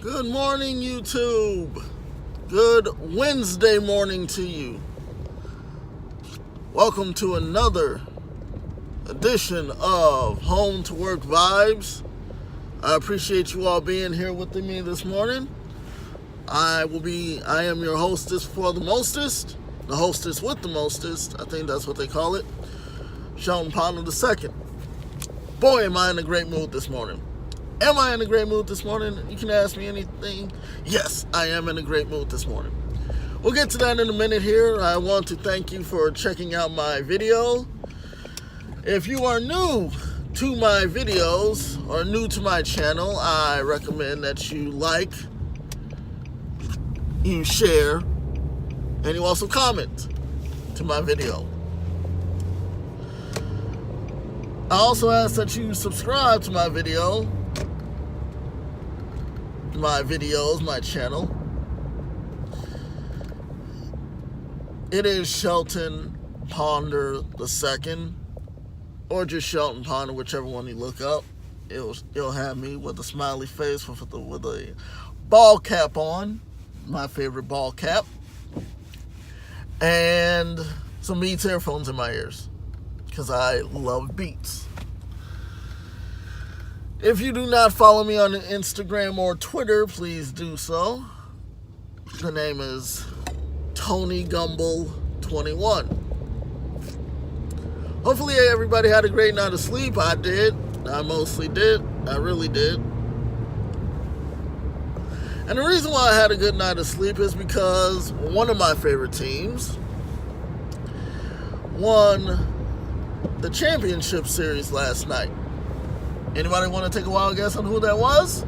Good morning, YouTube. Good Wednesday morning to you. Welcome to another edition of Home to Work Vibes. I appreciate you all being here with me this morning. I am your hostess for the mostest, the hostess with the mostest. I think that's what they call it. Shelton Ponder II. Boy, am I in a great mood this morning. Am I in a great mood this morning? You can ask me anything. Yes, I am in a great mood this morning. We'll get to that in a minute here. I want to thank you for checking out my video. If you are new to my videos or new to my channel, I recommend that you like, you share, and you also comment to my video. I also ask that you subscribe to my videos, my channel. It is Shelton Ponder II, or just Shelton Ponder, whichever one you look up. It'll have me with a smiley face with a ball cap on, my favorite ball cap, and some Beats earphones in my ears, because I love Beats. If you do not follow me on Instagram or Twitter, please do so. The name is Tony Gumble 21. Hopefully everybody had a great night of sleep. I did. I mostly did. I really did. And the reason why I had a good night of sleep is because one of my favorite teams won the championship series last night. Anybody want to take a wild guess on who that was?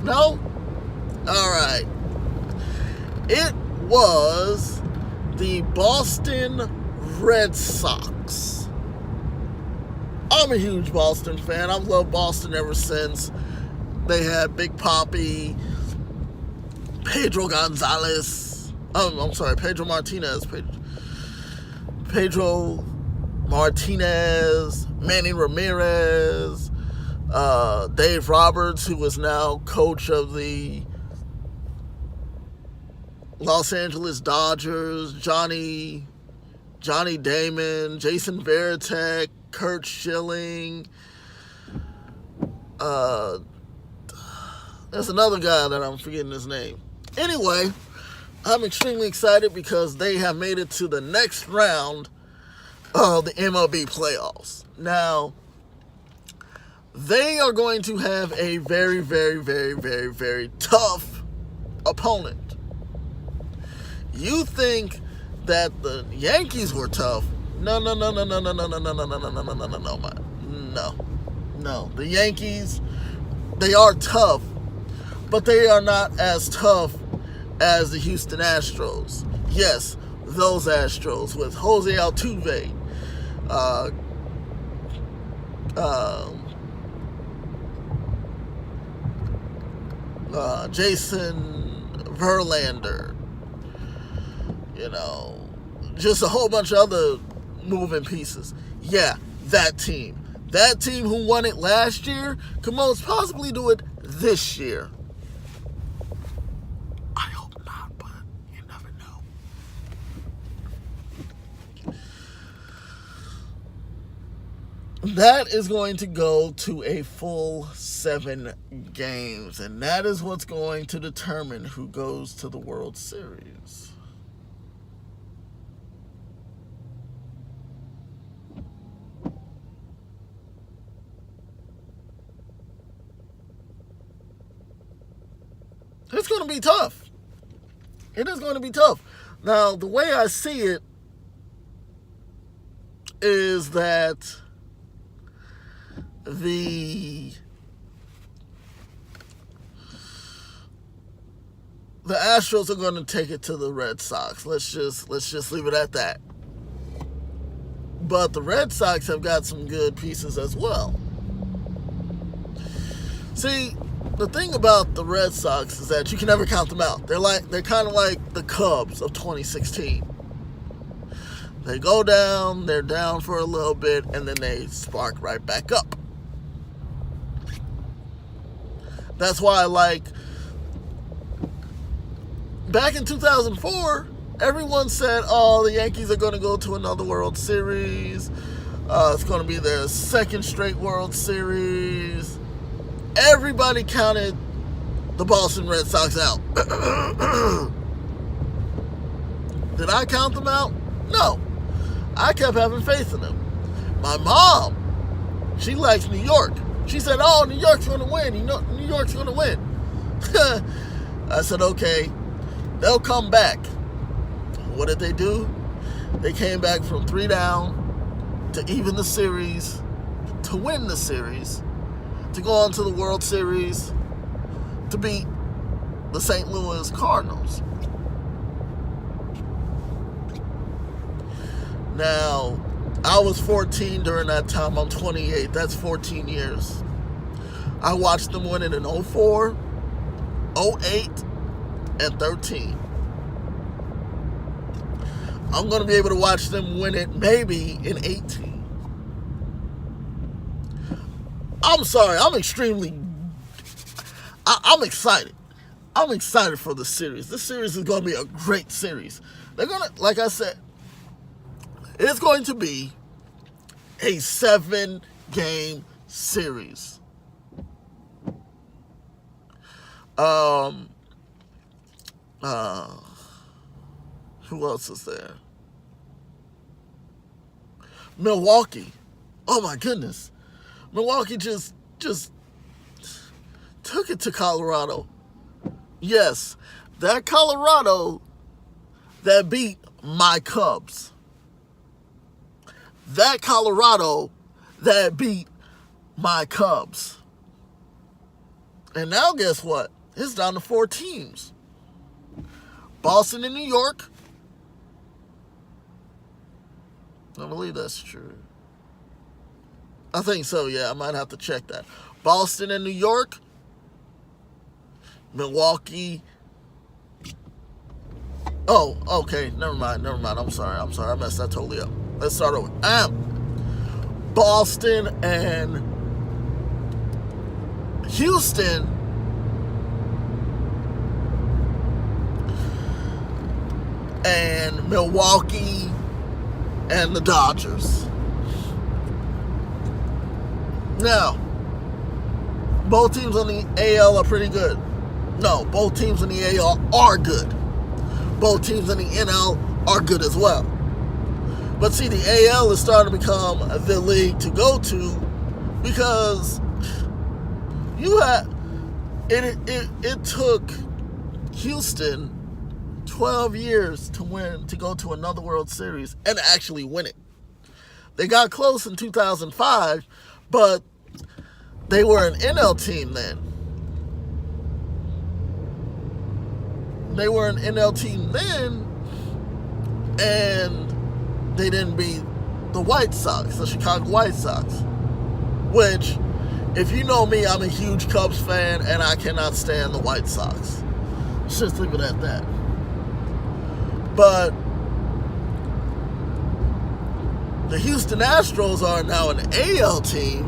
No? Alright. It was the Boston Red Sox. I'm a huge Boston fan. I've loved Boston ever since they had Big Papi, Pedro Martinez, Manny Ramirez, Dave Roberts, who is now coach of the Los Angeles Dodgers, Johnny Damon, Jason Varitek, Curt Schilling. There's another guy that I'm forgetting his name. Anyway, I'm extremely excited because they have made it to the next round of the MLB playoffs. Now, they are going to have a very, very, very, very, very tough opponent. You think that the Yankees were tough? No. The Yankees, they are tough, but they are not as tough as the Houston Astros. Yes, those Astros with Jose Altuve, Jason Verlander, just a whole bunch of other moving pieces. Yeah, that team who won it last year could most possibly do it this year. I hope not, but you never know. That is going to go to a full 7 games, and that is what's going to determine who goes to the World Series. It's going to be tough. It is going to be tough. Now, the way I see it is that the Astros are going to take it to the Red Sox. Let's just leave it at that. But the Red Sox have got some good pieces as well. See, the thing about the Red Sox is that you can never count them out. They're kind of like the Cubs of 2016. They go down, they're down for a little bit, and then they spark right back up. That's why, like, back in 2004, everyone said, oh, the Yankees are going to go to another World Series. It's going to be their second straight World Series. Everybody counted the Boston Red Sox out. Did I count them out? No. I kept having faith in them. My mom, she likes New York. She said, oh, New York's going to win. You know, New York's going to win. I said, okay, they'll come back. What did they do? They came back from 3 down to even the series, to win the series, to go on to the World Series, to beat the St. Louis Cardinals. Now, I was 14 during that time. I'm 28. That's 14 years. I watched them win it in 04, 08, and 13. I'm going to be able to watch them win it maybe in 18. I'm sorry. I'm excited. I'm excited for the series. This series is going to be a great series. They're going to, like I said, it's going to be a 7-game series. Who else is there? Milwaukee. Oh my goodness. Milwaukee just took it to Colorado. Yes, that Colorado that beat my Cubs. That Colorado that beat my Cubs. And now guess what? It's down to 4 teams. Boston and New York. I believe that's true. I think so, yeah. I might have to check that. Boston and New York. Milwaukee. Oh, okay. Never mind. I'm sorry. I messed that totally up. Let's start over. Boston and Houston and Milwaukee and the Dodgers. Now, both teams on the AL are pretty good. No, both teams in the AL are good. Both teams in the NL are good as well. But see, the AL is starting to become the league to go to because it took Houston 12 years to go to another World Series and actually win it. They got close in 2005, but they were an NL team then. They were an NL team then, and they didn't beat the White Sox, the Chicago White Sox. Which, if you know me, I'm a huge Cubs fan, and I cannot stand the White Sox. Let's just leave it at that. But the Houston Astros are now an AL team,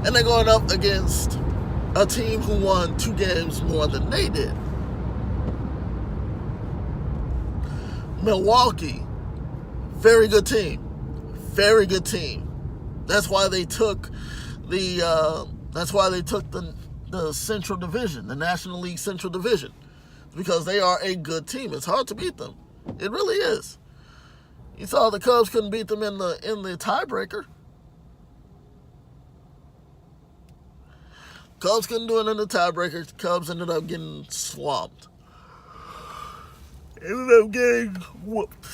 and they're going up against a team who won 2 games more than they did. Milwaukee, very good team. Very good team. That's why they took the Central Division, the National League Central Division, because they are a good team. It's hard to beat them. It really is. You saw the Cubs couldn't beat them in the tiebreaker. Cubs couldn't do it in the tiebreaker. The Cubs ended up getting swamped. Ended up getting whooped.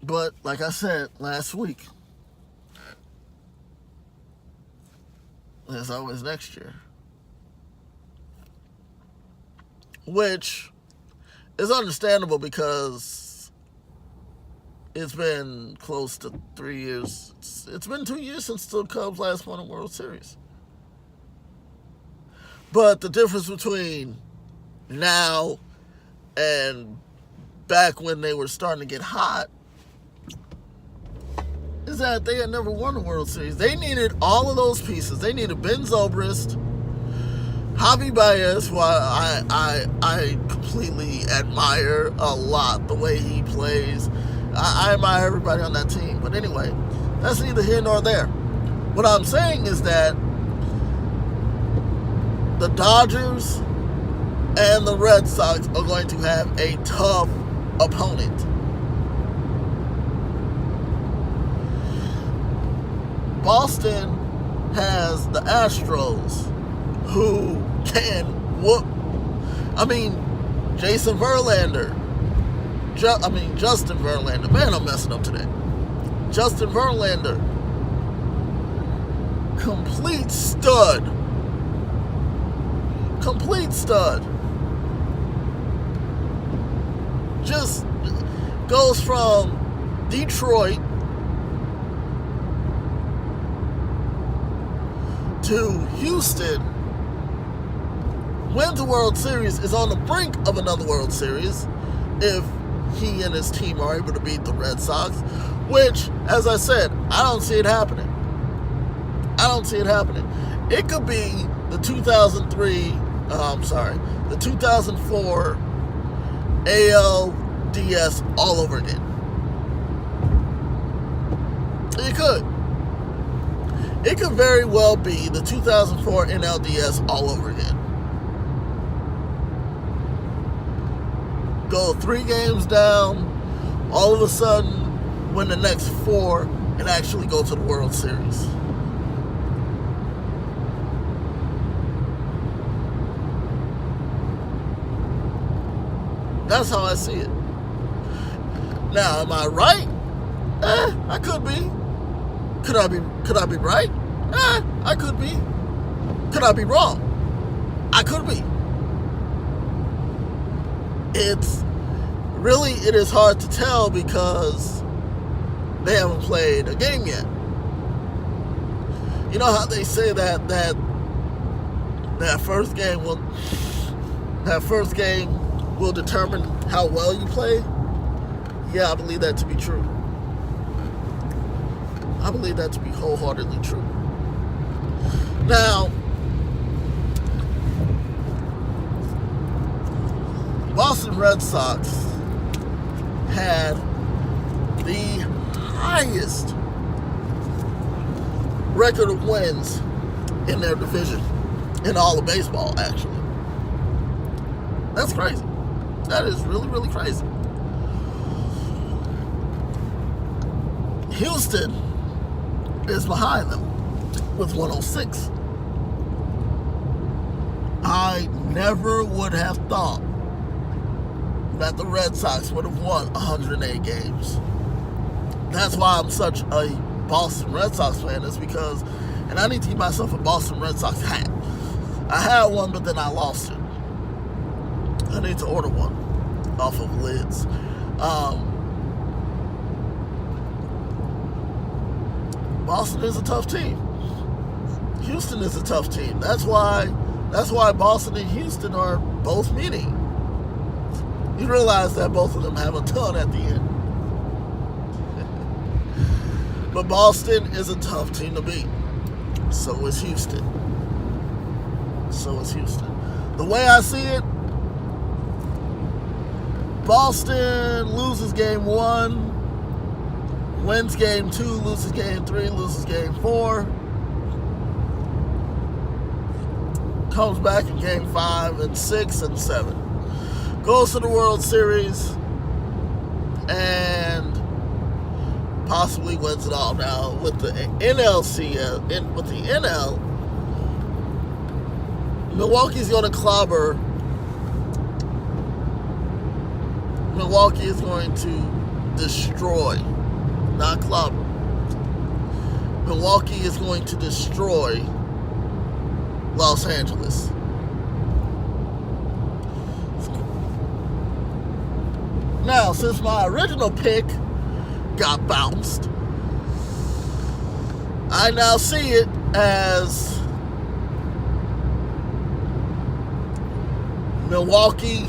But like I said last week, there's always next year. Which is understandable because it's been close to 3 years. It's been 2 years since the Cubs last won a World Series. But the difference between now and back when they were starting to get hot is that they had never won a World Series. They needed all of those pieces. They needed Ben Zobrist, Javi Baez, who I completely admire a lot, the way he plays. I admire everybody on that team. But anyway, that's neither here nor there. What I'm saying is that the Dodgers and the Red Sox are going to have a tough opponent. Boston has the Astros, who can whoop. Jason Verlander. Justin Verlander. Man, I'm messing up today. Justin Verlander. Complete stud. Just goes from Detroit to Houston, wins the World Series, is on the brink of another World Series if he and his team are able to beat the Red Sox, which, as I said, I don't see it happening. It could be the 2004 ALDS all over again. It could very well be the 2004 NLDS all over again. Go 3 games down, all of a sudden win the next 4, and actually go to the World Series. That's how I see it. Now, am I right? I could be. Could I be right? I could be. Could I be wrong? I could be. It is hard to tell because they haven't played a game yet. You know how they say that first game will determine how well you play? Yeah, I believe that to be true. I believe that to be wholeheartedly true. Now, Boston Red Sox had the highest record of wins in their division, in all of baseball, actually. That's crazy. That is really, really crazy. Houston is behind them with 106. I never would have thought that the Red Sox would have won 108 games. That's why I'm such a Boston Red Sox fan, is because, and I need to get myself a Boston Red Sox hat. I had one, but then I lost it. I need to order one off of Lids. Boston is a tough team. Houston is a tough team. That's why Boston and Houston are both meeting. You realize that both of them have a ton at the end. But Boston is a tough team to beat. So is Houston. The way I see it, Boston loses game 1, wins game 2, loses game 3, loses game 4, comes back in game 5 and 6 and 7, goes to the World Series, and possibly wins it all. Now with the NL, Milwaukee's going to clobber. Milwaukee is going to destroy, not clobber. Milwaukee is going to destroy Los Angeles. Now, since my original pick got bounced, I now see it as Milwaukee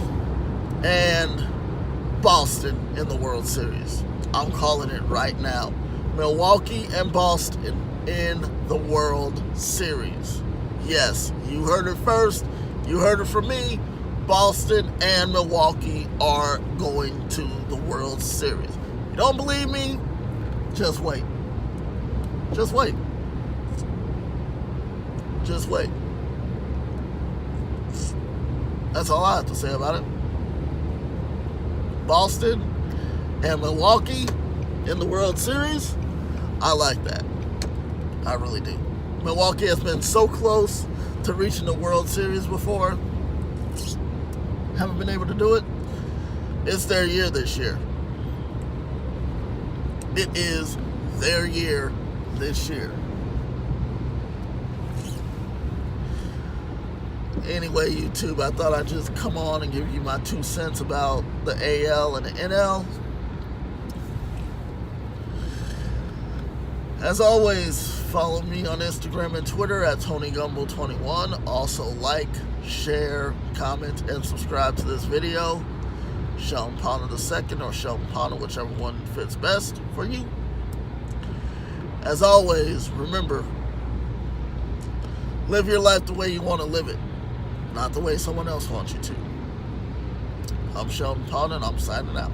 and Boston in the World Series. I'm calling it right now. Milwaukee and Boston in the World Series. Yes, you heard it first. You heard it from me. Boston and Milwaukee are going to the World Series. You don't believe me? Just wait. Just wait. Just wait. That's all I have to say about it. Boston and Milwaukee in the World Series, I like that. I really do. Milwaukee has been so close to reaching the World Series before. Haven't been able to do it. It's their year this year. It is their year this year. Anyway, YouTube, I thought I'd just come on and give you my 2 cents about the AL and the NL. As always, follow me on Instagram and Twitter at TonyGumble21. Also like, share, comment, and subscribe to this video. Sheldon Ponder II or Sheldon Ponder, whichever one fits best for you. As always, remember, live your life the way you want to live it, not the way someone else wants you to. I'm Sheldon Ponder, and I'm signing out.